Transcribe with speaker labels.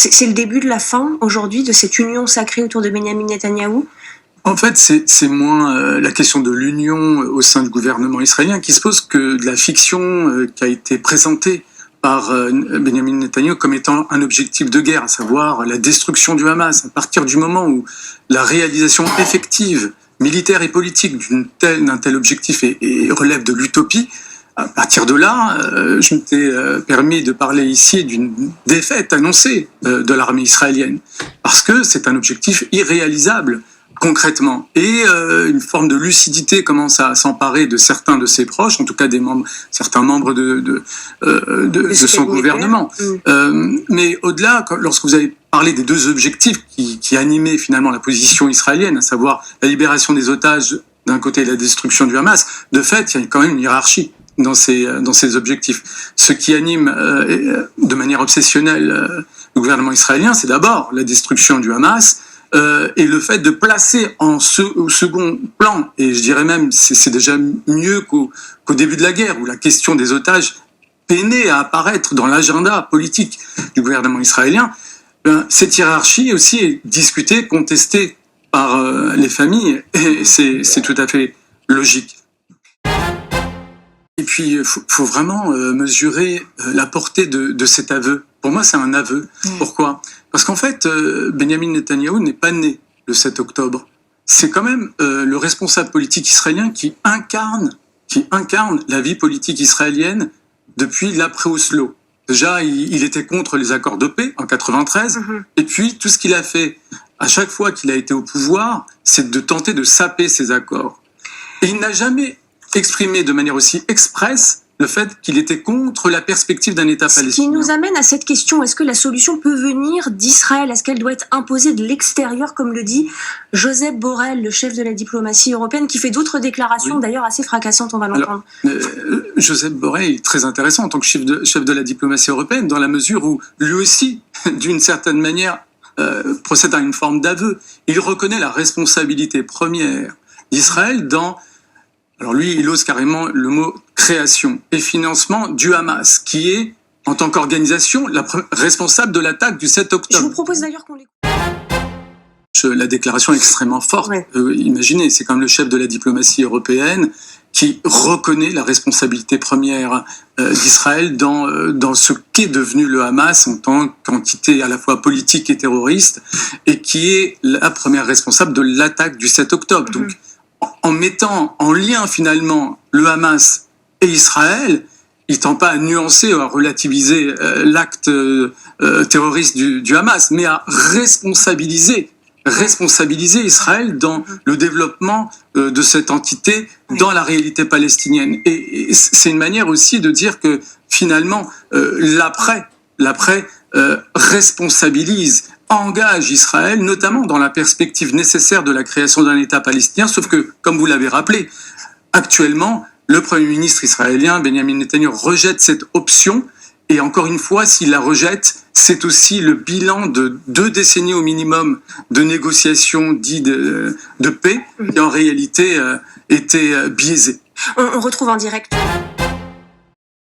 Speaker 1: c'est le début de la fin, aujourd'hui, de cette union sacrée autour de Benyamin Netanyahou?
Speaker 2: En fait, c'est moins la question de l'union au sein du gouvernement israélien qui se pose que de la fiction qui a été présentée par Benyamin Netanyahou comme étant un objectif de guerre, à savoir la destruction du Hamas. À partir du moment où la réalisation effective, militaire et politique d'un tel objectif relève de l'utopie, à partir de là, je m'étais permis de parler ici d'une défaite annoncée de l'armée israélienne, parce que c'est un objectif irréalisable concrètement. Et une forme de lucidité commence à s'emparer de certains de ses proches, en tout cas certains membres de son gouvernement. Mais au-delà, lorsque vous avez parlé des deux objectifs qui animaient finalement la position israélienne, à savoir la libération des otages d'un côté et la destruction du Hamas, de fait, il y a quand même une hiérarchie dans ces objectifs. Ce qui anime de manière obsessionnelle le gouvernement israélien, c'est d'abord la destruction du Hamas, et le fait de placer au second plan, et je dirais même c'est déjà mieux qu'au début de la guerre, où la question des otages peinait à apparaître dans l'agenda politique du gouvernement israélien, cette hiérarchie aussi est discutée, contestée par les familles, et c'est tout à fait logique. Et puis, il faut vraiment mesurer la portée de cet aveu. Pour moi, c'est un aveu. Pourquoi ? Parce qu'en fait, Benyamin Netanyahou n'est pas né le 7 octobre. C'est quand même le responsable politique israélien qui incarne la vie politique israélienne depuis l'après-Oslo. Déjà, il était contre les accords de paix en 93, et puis tout ce qu'il a fait à chaque fois qu'il a été au pouvoir, c'est de tenter de saper ces accords. Et il n'a jamais exprimé de manière aussi expresse le fait qu'il était contre la perspective d'un État palestinien.
Speaker 1: Ce qui nous amène à cette question, est-ce que la solution peut venir d'Israël? Est-ce qu'elle doit être imposée de l'extérieur, comme le dit Josep Borrell, le chef de la diplomatie européenne, qui fait d'autres déclarations d'ailleurs assez fracassantes, on va l'entendre.
Speaker 2: Josep Borrell est très intéressant en tant que chef de la diplomatie européenne, dans la mesure où lui aussi, d'une certaine manière, procède à une forme d'aveu. Il reconnaît la responsabilité première d'Israël dans... Alors lui, il ose carrément le mot création et financement du Hamas, qui est, en tant qu'organisation, responsable de l'attaque du 7 octobre.
Speaker 1: Je vous propose d'ailleurs qu'on l'écoute.
Speaker 2: La déclaration est extrêmement forte. Imaginez, c'est quand même le chef de la diplomatie européenne qui reconnaît la responsabilité première d'Israël dans ce qu'est devenu le Hamas en tant qu'entité à la fois politique et terroriste, et qui est la première responsable de l'attaque du 7 octobre. Donc, en mettant en lien finalement le Hamas et Israël, il ne tend pas à nuancer ou à relativiser l'acte terroriste du Hamas, mais à responsabiliser Israël dans le développement de cette entité dans la réalité palestinienne. Et c'est une manière aussi de dire que finalement l'après responsabilise, engage Israël, notamment dans la perspective nécessaire de la création d'un État palestinien, sauf que, comme vous l'avez rappelé, actuellement, le Premier ministre israélien, Benyamin Netanyahou, rejette cette option, et encore une fois, s'il la rejette, c'est aussi le bilan de 2 décennies au minimum de négociations dites de paix, qui en réalité étaient biaisées.
Speaker 1: On retrouve en direct